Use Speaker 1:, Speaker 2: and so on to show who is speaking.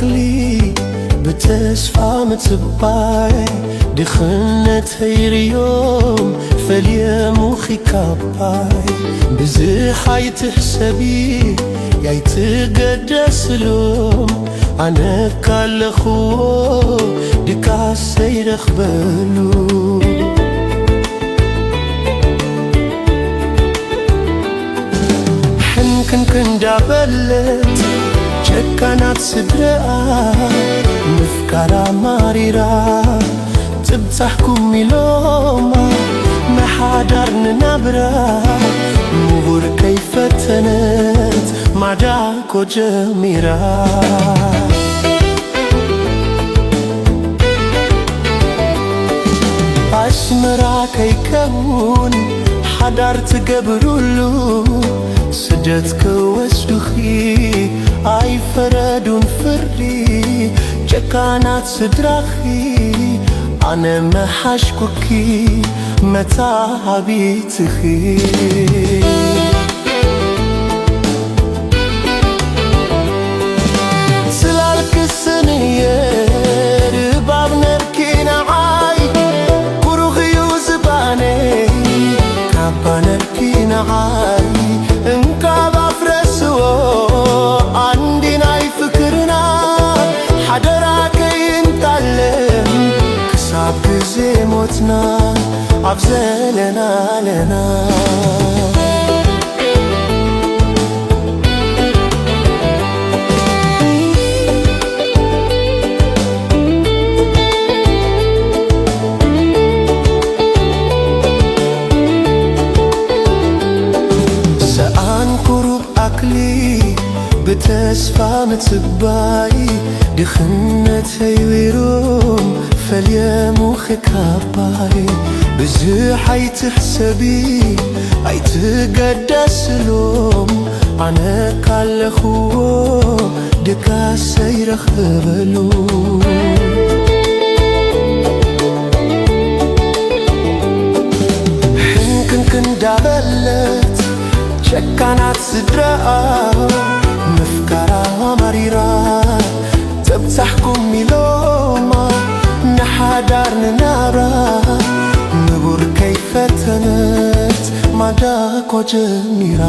Speaker 1: أكلي بتسفى متباي دخنت هير يوم فليا مخي كاباي بزحاي تحسبي ياي تقدس لوم أنا كالخو دكاس سيرخ بلو حنكن دابلت ጨካናት ስድረአ ምፍቃራ ማሪራ ትብጻሕኩም ኢሎማ መሓዳር ንናብራ ምሁር ከይፈተነት ማዳኮ ጀሚራ አስመራ ከይከውን ሓዳር ትገብሩሉ ስደት ከወስዱኺ ኣይፈረዱን ፍርዲ ጨካናት ስድራኺ ኣነ መሓሽኩኪ መታሃቢትኺ ስላልክስንየ ርባብ ነርኪ ንዓይ ኩሩኽ እዩ ዝባነይ ካባ ነርኪ ንዓይ እንካብ ኣፍረስዎ አንዲናይ ፍክርና ሓደራ ከይንጣለም ክሳብ ግዜ ሞትና ኣብ ዘለና ለና بتسفى متباي دخنت هيويروم فليا مخي كاباي بزحاي تحسبي اي تقدس لوم انا كالخو دكاس سيرخ بلو حنكن دابلت ጨካናት ስድረአ ምፍቃራ ማሪራ ተብጻሕኩም ኢሎማ ንሓዳር ንናብራ ምቡር ከይፈተነት ማዳኮ ጀሚራ